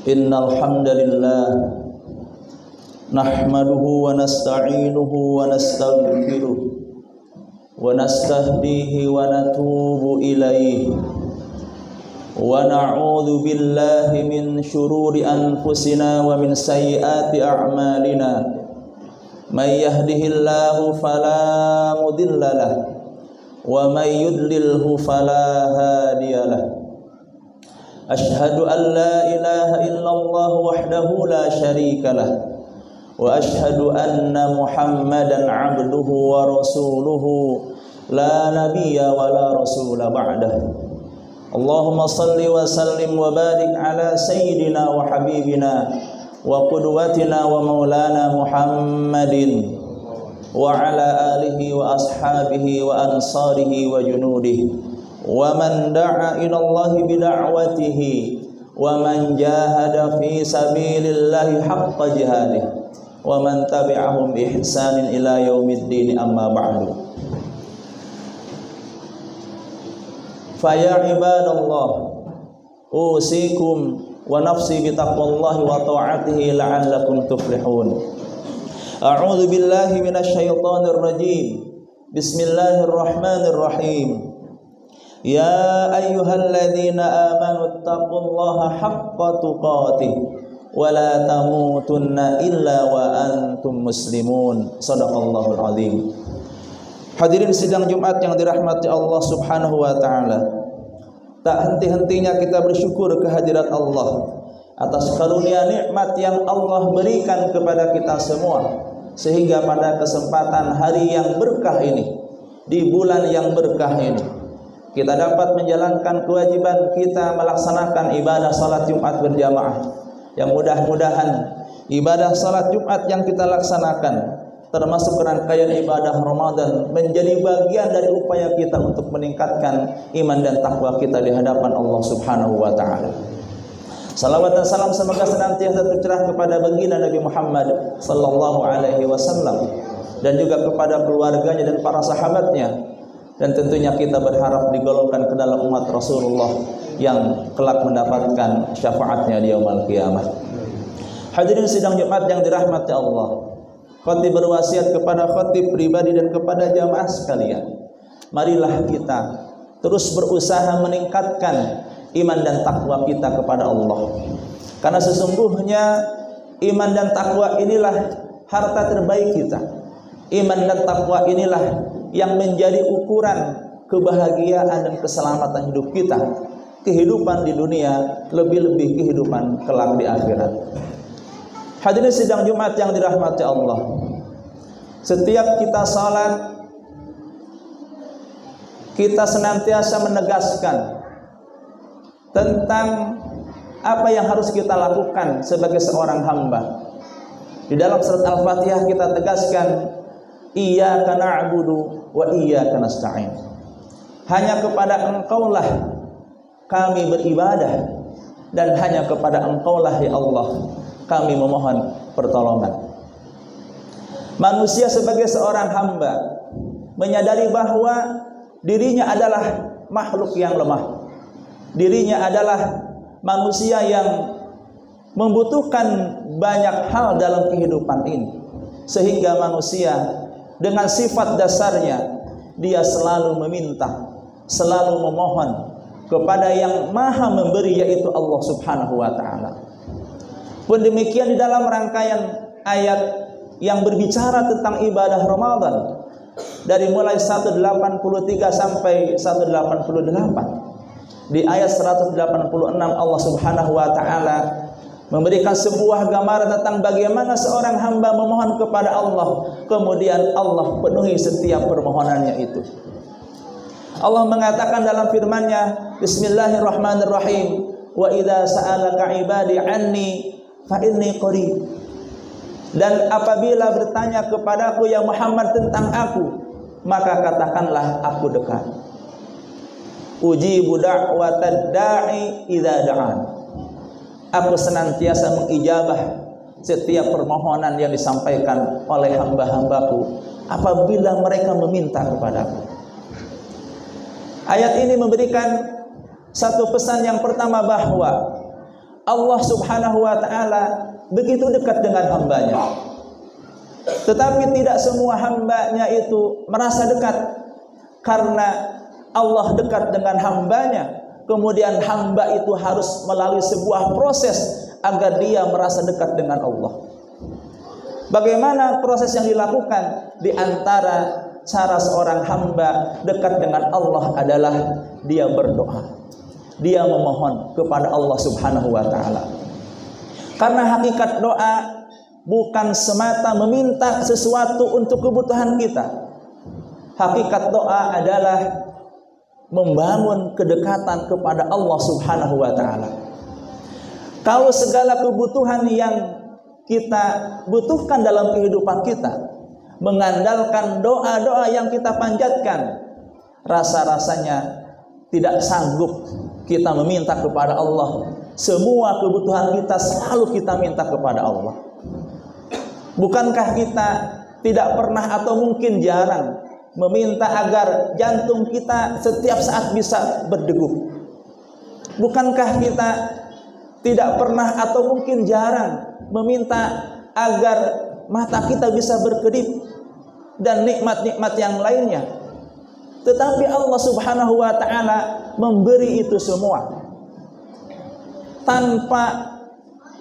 Innal hamdalillah nahmaduhu wa nasta'inuhu wa nastaghfiruh wa nastahdihi wa natubu ilaihi wa na'udzu billahi min shururi anfusina wa min sayyiati a'malina. May yahdihillahu fala mudilla lahu wa may yudlilhu fala hadiyalah. Ashhadu an la ilaha illallah wahdahu la syarika lah wa ashhadu anna Muhammadan abduhu wa rasuluhu la nabiyya wa la rasula ba'dah. Allahumma salli wa sallim wa barik ala sayyidina wa habibina wa qudwatina wa maulana Muhammadin wa ala alihi wa ashabihi wa ansarihi wa junudihi wa man da'a ila Allah bida'watihi wa man jahada fi sabilillahi haqqa jihadih wa man tabi'ahum bi ihsanin ila yaumiddin, amma ba'du. Fa ya ibadallah usikum wa nafsi bi taqwallahi wa ta'atihi la'allakum tuflihun. A'udzu billahi minasy syaithanir rajim. Bismillahirrahmanirrahim. Ya ayyuhalladzina amanu taqullaha haqqa tuqatih wa la tamutunna illa wa antum muslimun. Shadaqallahul azim. Hadirin sidang Jumat yang dirahmati Allah Subhanahu wa taala. Tak henti-hentinya kita bersyukur kehadirat Allah atas karunia nikmat yang Allah berikan kepada kita semua, sehingga pada kesempatan hari yang berkah ini, di bulan yang berkah ini, kita dapat menjalankan kewajiban kita melaksanakan ibadah salat Jumat berjamaah. Yang mudah-mudahan ibadah salat Jumat yang kita laksanakan, termasuk rangkaian ibadah Ramadan, menjadi bagian dari upaya kita untuk meningkatkan iman dan takwa kita di hadapan Allah Subhanahu wa taala. Salawat dan salam semoga senantiasa tercurah kepada baginda Nabi Muhammad sallallahu alaihi wasallam dan juga kepada keluarganya dan para sahabatnya. Dan tentunya kita berharap digolongkan ke dalam umat Rasulullah yang kelak mendapatkan syafaatnya di yaumul qiyamah. Hadirin sidang Jumat yang dirahmati Allah, khatib berwasiat kepada khatib pribadi dan kepada jamaah sekalian, marilah kita terus berusaha meningkatkan iman dan takwa kita kepada Allah. Karena sesungguhnya iman dan takwa inilah harta terbaik kita. Iman dan takwa inilah yang menjadi ukuran kebahagiaan dan keselamatan hidup kita, kehidupan di dunia, lebih-lebih kehidupan kelak di akhirat. Hadirin sidang Jumat yang dirahmati Allah, setiap kita salat, kita senantiasa menegaskan tentang apa yang harus kita lakukan sebagai seorang hamba. Di dalam surat Al-Fatihah kita tegaskan, iyyaka na'budu wa iyyaka nasta'in. Hanya kepada Engkaulah kami beribadah dan hanya kepada Engkaulah ya Allah kami memohon pertolongan. Manusia sebagai seorang hamba menyadari bahwa dirinya adalah makhluk yang lemah. Dirinya adalah manusia yang membutuhkan banyak hal dalam kehidupan ini, sehingga manusia dengan sifat dasarnya dia selalu meminta, selalu memohon kepada yang maha memberi, yaitu Allah Subhanahu wa ta'ala. Pun demikian di dalam rangkaian ayat yang berbicara tentang ibadah Ramadan, dari mulai 183 sampai 188, di ayat 186 Allah Subhanahu wa ta'ala memberikan sebuah gambaran tentang bagaimana seorang hamba memohon kepada Allah, kemudian Allah penuhi setiap permohonannya itu. Allah mengatakan dalam firman-Nya, Bismillahirrahmanirrahim, wa idza sa'alaka ibadi anni fa inni qarib. Dan apabila bertanya kepadaku ya Muhammad tentang aku, maka katakanlah aku dekat. Ujibu da'watad da'i idza da'an. Aku senantiasa mengijabah setiap permohonan yang disampaikan oleh hamba-hambaku apabila mereka meminta kepadaku. Ayat ini memberikan satu pesan yang pertama, bahwa Allah Subhanahu wa ta'ala begitu dekat dengan hambanya. Tetapi tidak semua hambanya itu merasa dekat. Karena Allah dekat dengan hambanya, kemudian hamba itu harus melalui sebuah proses agar dia merasa dekat dengan Allah. Bagaimana proses yang dilakukan? Di antara cara seorang hamba dekat dengan Allah adalah dia berdoa. Dia memohon kepada Allah Subhanahu wa ta'ala. Karena hakikat doa bukan semata meminta sesuatu untuk kebutuhan kita. Hakikat doa adalah membangun kedekatan kepada Allah Subhanahu wa ta'ala. Kalau segala kebutuhan yang kita butuhkan dalam kehidupan kita mengandalkan doa-doa yang kita panjatkan, rasa-rasanya tidak sanggup kita meminta kepada Allah. Semua kebutuhan kita selalu kita minta kepada Allah. Bukankah kita tidak pernah atau mungkin jarang meminta agar jantung kita setiap saat bisa berdegup? Bukankah kita tidak pernah atau mungkin jarang meminta agar mata kita bisa berkedip dan nikmat-nikmat yang lainnya? Tetapi Allah Subhanahu wa ta'ala memberi itu semua tanpa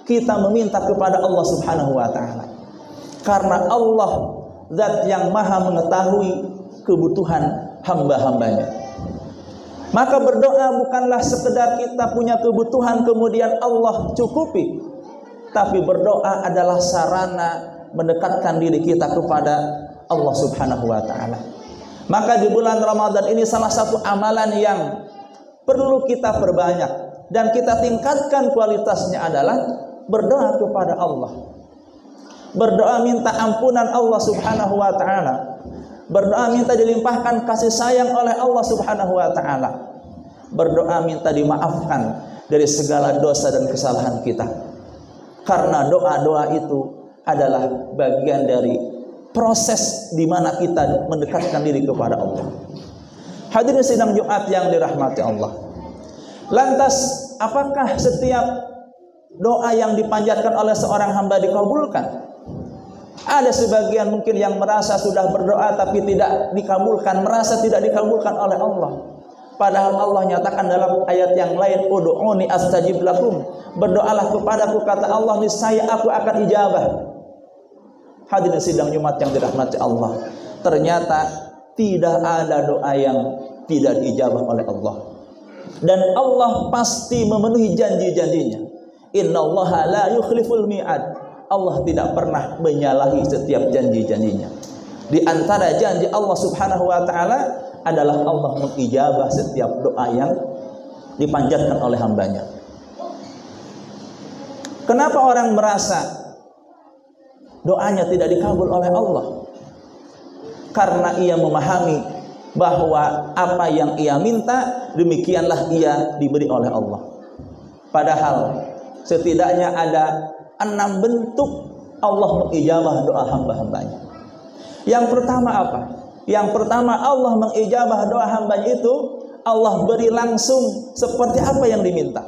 kita meminta kepada Allah Subhanahu wa ta'ala. Karena Allah zat yang maha mengetahui kebutuhan hamba-hambanya. Maka berdoa bukanlah sekedar kita punya kebutuhan kemudian Allah cukupi, tapi berdoa adalah sarana mendekatkan diri kita kepada Allah Subhanahu wa ta'ala. Maka di bulan Ramadan ini salah satu amalan yang perlu kita perbanyak dan kita tingkatkan kualitasnya adalah berdoa kepada Allah. Berdoa minta ampunan Allah Subhanahu wa ta'ala. Berdoa minta dilimpahkan kasih sayang oleh Allah Subhanahu wa ta'ala. Berdoa minta dimaafkan dari segala dosa dan kesalahan kita. Karena doa-doa itu adalah bagian dari proses di mana kita mendekatkan diri kepada Allah. Hadirin sidang Jumat yang dirahmati Allah. Lantas, apakah setiap doa yang dipanjatkan oleh seorang hamba dikabulkan? Ada sebagian mungkin yang merasa sudah berdoa tapi tidak dikabulkan, merasa tidak dikabulkan oleh Allah. Padahal Allah nyatakan dalam ayat yang lain, ud'uni astajib lakum. Berdoalah kepadaku, kata Allah, niscaya aku akan ijabah. Hadirin sidang Jumat yang dirahmati Allah. Ternyata tidak ada doa yang tidak diijabah oleh Allah. Dan Allah pasti memenuhi janji-janjinya. Innallaha la yukhliful mi'ad. Allah tidak pernah menyalahi setiap janji-janjinya. Di antara janji Allah Subhanahu wa ta'ala adalah Allah mengijabah setiap doa yang dipanjatkan oleh hambanya. Kenapa orang merasa doanya tidak dikabul oleh Allah? Karena ia memahami bahwa apa yang ia minta demikianlah ia diberi oleh Allah. Padahal setidaknya ada 6 bentuk Allah mengijabah doa hamba-hambanya. Yang pertama apa? Yang pertama, Allah mengijabah doa hambanya itu Allah beri langsung seperti apa yang diminta.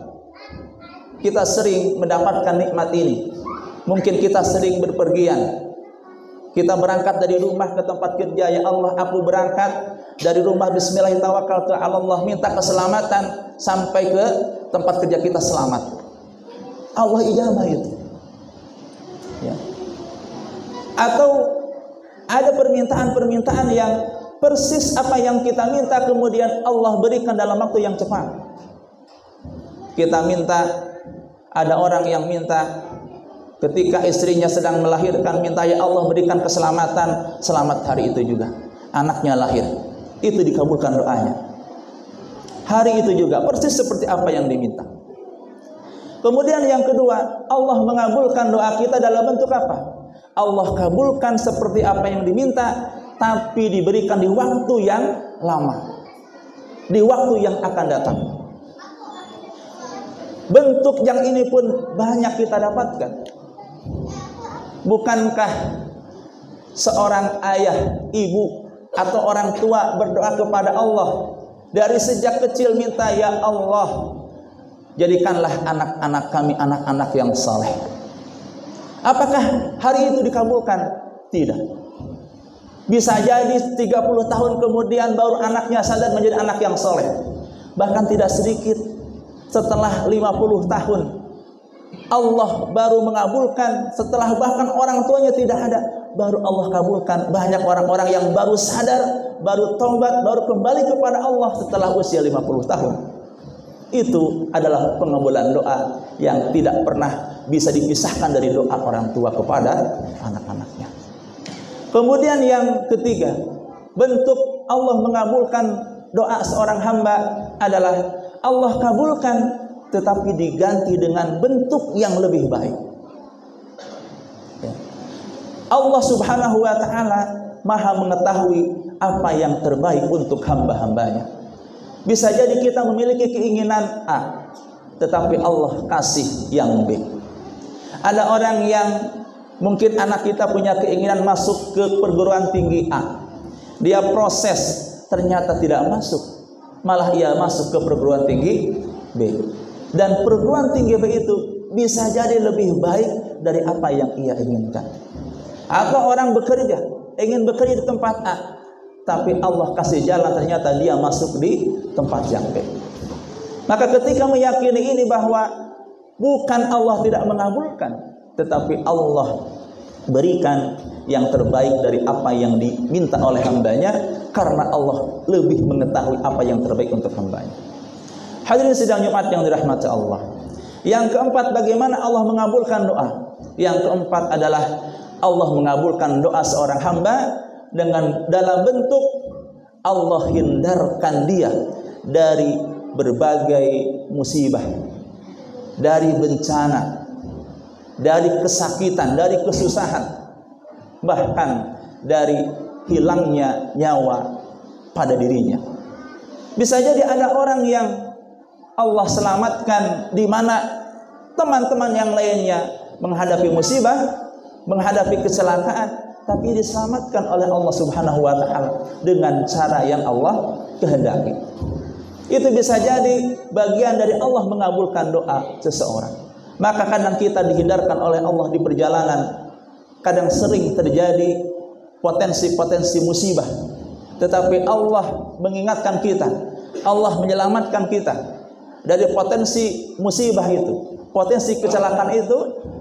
Kita sering mendapatkan nikmat ini. Mungkin kita sering berpergian. Kita berangkat dari rumah ke tempat kerja. Ya Allah, aku berangkat dari rumah, bismillahirrahmanirrahim, minta keselamatan sampai ke tempat kerja kita selamat. Allah ijabah itu. Ya. Atau ada permintaan-permintaan yang persis apa yang kita minta kemudian Allah berikan dalam waktu yang cepat. Kita minta, ada orang yang minta ketika istrinya sedang melahirkan, minta ya Allah berikan keselamatan, selamat hari itu juga anaknya lahir, itu dikabulkan doanya. Hari itu juga persis seperti apa yang diminta. Kemudian yang kedua, Allah mengabulkan doa kita dalam bentuk apa? Allah kabulkan seperti apa yang diminta, tapi diberikan di waktu yang lama, di waktu yang akan datang. Bentuk yang ini pun banyak kita dapatkan. Bukankah seorang ayah, ibu, atau orang tua berdoa kepada Allah dari sejak kecil minta, ya Allah jadikanlah anak-anak kami anak-anak yang saleh. Apakah hari itu dikabulkan? Tidak. Bisa jadi 30 tahun kemudian baru anaknya sadar menjadi anak yang soleh. Bahkan tidak sedikit setelah 50 tahun Allah baru mengabulkan, setelah bahkan orang tuanya tidak ada, baru Allah kabulkan. Banyak orang-orang yang baru sadar, baru taubat, baru kembali kepada Allah setelah usia 50 tahun. Itu adalah pengabulan doa yang tidak pernah bisa dipisahkan dari doa orang tua kepada anak-anaknya. Kemudian yang ketiga, bentuk Allah mengabulkan doa seorang hamba adalah Allah kabulkan tetapi diganti dengan bentuk yang lebih baik. Allah Subhanahu wa ta'ala Maha mengetahui apa yang terbaik untuk hamba-hambanya. Bisa jadi kita memiliki keinginan A, tetapi Allah kasih yang B. Ada orang yang mungkin anak kita punya keinginan masuk ke perguruan tinggi A. Dia proses, ternyata tidak masuk. Malah ia masuk ke perguruan tinggi B. Dan perguruan tinggi B itu bisa jadi lebih baik dari apa yang ia inginkan. Atau orang bekerja, ingin bekerja di tempat A, tapi Allah kasih jalan, ternyata dia masuk di tempat yang B. Maka ketika meyakini ini bahwa bukan Allah tidak mengabulkan, tetapi Allah berikan yang terbaik dari apa yang diminta oleh hambanya, karena Allah lebih mengetahui apa yang terbaik untuk hambanya. Hadirin sidang Jumat yang dirahmati Allah. Yang keempat, bagaimana Allah mengabulkan doa? Yang keempat adalah Allah mengabulkan doa seorang hamba dengan dalam bentuk Allah hindarkan dia dari berbagai musibah, dari bencana, dari kesakitan, dari kesusahan, bahkan dari hilangnya nyawa pada dirinya. Bisa jadi ada orang yang Allah selamatkan, di mana teman-teman yang lainnya menghadapi musibah, menghadapi kecelakaan, tapi diselamatkan oleh Allah Subhanahu wa ta'ala dengan cara yang Allah kehendaki. Itu bisa jadi bagian dari Allah mengabulkan doa seseorang. Maka kadang kita dihindarkan oleh Allah di perjalanan, kadang sering terjadi potensi-potensi musibah, tetapi Allah mengingatkan kita, Allah menyelamatkan kita dari potensi musibah itu, potensi kecelakaan itu,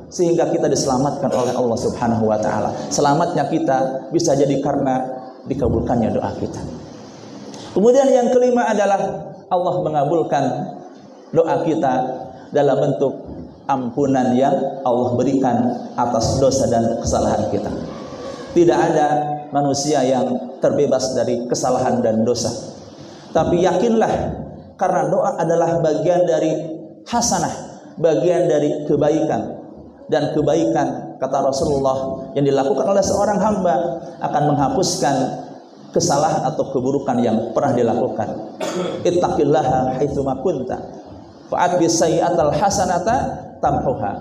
sehingga kita diselamatkan oleh Allah Subhanahu wa ta'ala. Selamatnya kita bisa jadi karena dikabulkannya doa kita. Kemudian yang kelima adalah Allah mengabulkan doa kita dalam bentuk ampunan yang Allah berikan atas dosa dan kesalahan kita. Tidak ada manusia yang terbebas dari kesalahan dan dosa. Tapi yakinlah, karena doa adalah bagian dari hasanah, bagian dari kebaikan. Dan kebaikan, kata Rasulullah, yang dilakukan oleh seorang hamba akan menghapuskan kesalahan atau keburukan yang pernah dilakukan. Ittaqillaha haitsuma kunta fa'atbi sayyi'atal hasanata tamhuha.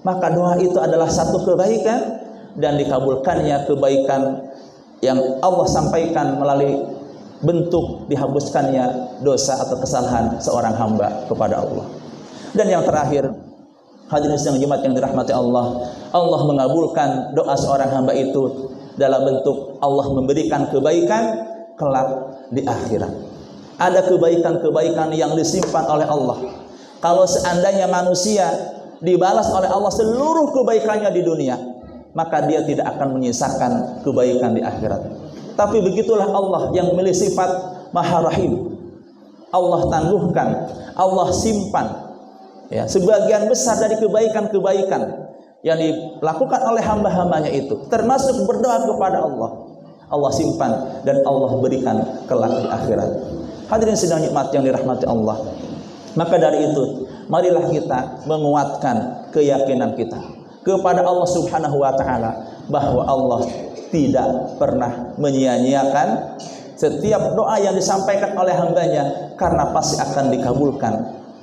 Maka doa itu adalah satu kebaikan, dan dikabulkannya kebaikan yang Allah sampaikan melalui bentuk dihapuskannya dosa atau kesalahan seorang hamba kepada Allah. Dan yang terakhir, hadirin sidang Jumat yang dirahmati Allah, Allah mengabulkan doa seorang hamba itu dalam bentuk Allah memberikan kebaikan kelak di akhirat. Ada kebaikan-kebaikan yang disimpan oleh Allah. Kalau seandainya manusia dibalas oleh Allah seluruh kebaikannya di dunia, maka dia tidak akan menyisakan kebaikan di akhirat. Tapi begitulah Allah yang memiliki sifat Maha Rahim. Allah tangguhkan, Allah simpan ya, sebagian besar dari kebaikan-kebaikan yang dilakukan oleh hamba-hambanya itu, termasuk berdoa kepada Allah. Allah simpan dan Allah berikan kelak di akhirat. Hadirin sidang nikmat yang dirahmati Allah. Maka dari itu, marilah kita menguatkan keyakinan kita kepada Allah Subhanahu wa ta'ala, bahwa Allah tidak pernah menyia-nyiakan setiap doa yang disampaikan oleh hambanya, karena pasti akan dikabulkan.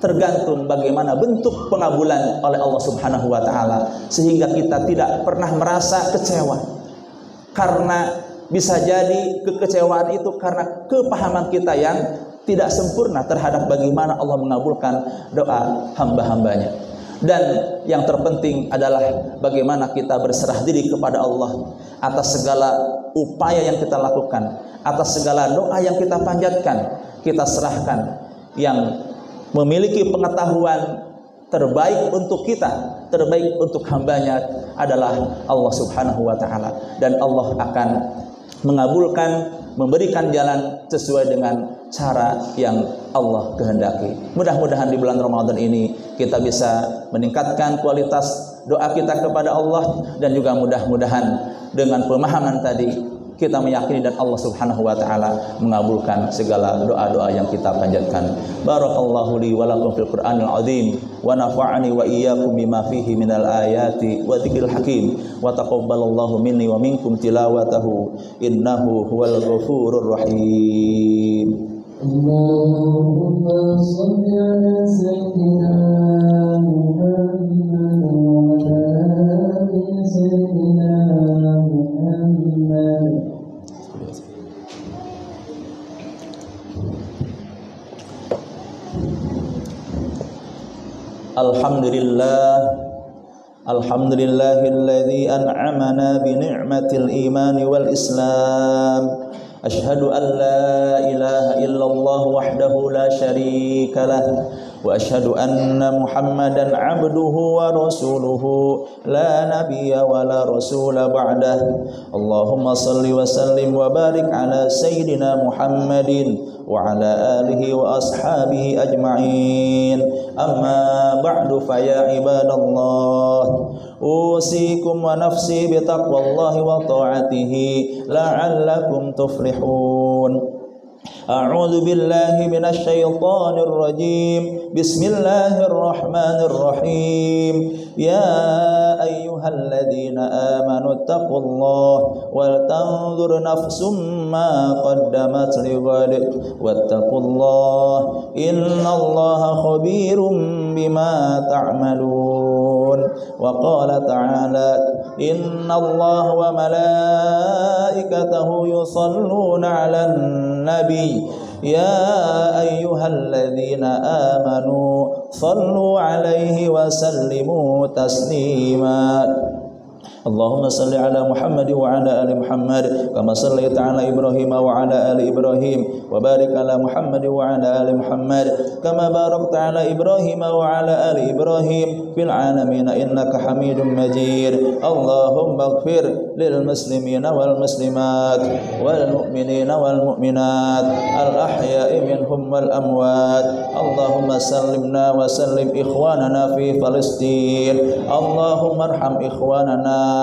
Tergantung bagaimana bentuk pengabulan oleh Allah Subhanahu wa ta'ala, sehingga kita tidak pernah merasa kecewa. Karena bisa jadi kekecewaan itu karena kepahaman kita yang tidak sempurna terhadap bagaimana Allah mengabulkan doa hamba-hambanya. Dan yang terpenting adalah bagaimana kita berserah diri kepada Allah atas segala upaya yang kita lakukan, atas segala doa yang kita panjatkan, kita serahkan. Yang memiliki pengetahuan terbaik untuk kita, terbaik untuk hambanya adalah Allah Subhanahu wa ta'ala. Dan Allah akan mengabulkan, memberikan jalan sesuai dengan cara yang Allah kehendaki. Mudah-mudahan di bulan Ramadan ini kita bisa meningkatkan kualitas doa kita kepada Allah, dan juga mudah-mudahan dengan pemahaman tadi kita meyakini dan Allah Subhanahu wa ta'ala mengabulkan segala doa-doa yang kita panjatkan. Barakallahu li wa lakum fil Qur'anil azim wa nafa'ani wa iyyakum bima fihi minal ayati wa dzikril hakim wa taqabbalallahu minni wa minkum tilawatahu innahu huwal ghafurur rahim. Allahumma shalli ala sayyidina Muhammad wa ala ali sayyidina Muhammad. Alhamdulillahilladzi an'amana bi ni'matil iman wal islam. Asyhadu an la ilaha illallah wahdahu la syarika lah wa asyhadu anna Muhammadan abduhu wa rasuluhu la nabiyya wa la rasula ba'dah. Allahumma salli wa sallim wa barik ala sayyidina Muhammadin wa ala alihi wa ashabihi ajma'in. Amma ba'du fa ya ibadallah, usikum wa nafsi bi taqwallahi wa ta'atihi la'allakum tuflihun. A'udzu billahi minasy syaithanir rajim. Bismillahirrahmanirrahim. Ya ayyuhalladzina amanu taqullaha wal tanzur nafsum ma qaddamat lighad wattaqullaha innallaha khabirum bima ta'malun. Wa qala ta'ala innallaha wa malaikatahu yusalluna 'alan nabi ya ayyuhalladzina amanu sallu 'alaihi wa sallimu taslima. Allahumma salli ala Muhammad wa ala ali Muhammad kama sallaita ala Ibrahim wa ala ali Ibrahim wa barik ala Muhammad wa ala ali Muhammad kama barakta ala Ibrahim wa ala ali Ibrahim fil alamin innaka Hamidum Majid. Allahumma ighfir lil muslimina wal muslimat wal mu'minina wal mu'minat al ahya'i minhum wal amwat. Allahumma sallimna wa sallim ikhwanana fi Palestin. Allahumma arham ikhwanana,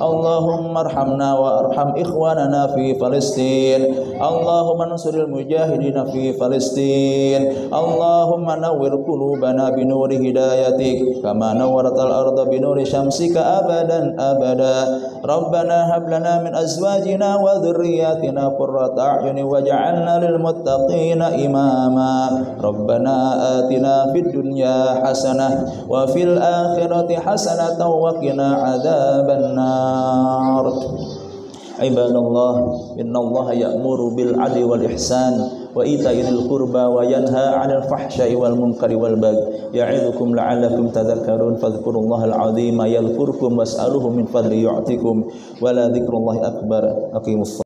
Allahumma arhamna wa arham ikhwanana fi Palestin. Allahumma ansuril mujahidina fi Palestin. Allahumma nawwir qulubana bi nuri hidayatik kama nawwaratal arda bi nuri syamsika abadan abada. Rabbana hab lana min azwajina wa dhurriyyatina qurrata a'yunin waj'alna lil muttaqina imama. Rabbana atina fid dunya hasanah wa fil akhirati hasanatan wa qina adzabannar. Ibadallah, innallaha ya'muru bil 'adli wal ihsan wa ita'i dzil qurba wa yanha 'anil fahsya'i wal munkari wal baghi ya'idzukum la'allakum tadhakkarun. Fadhkurullahal 'azima yadhkurkum was'aluhu min fadli yu'tikum wa la dzikrullahi akbar. Aqimus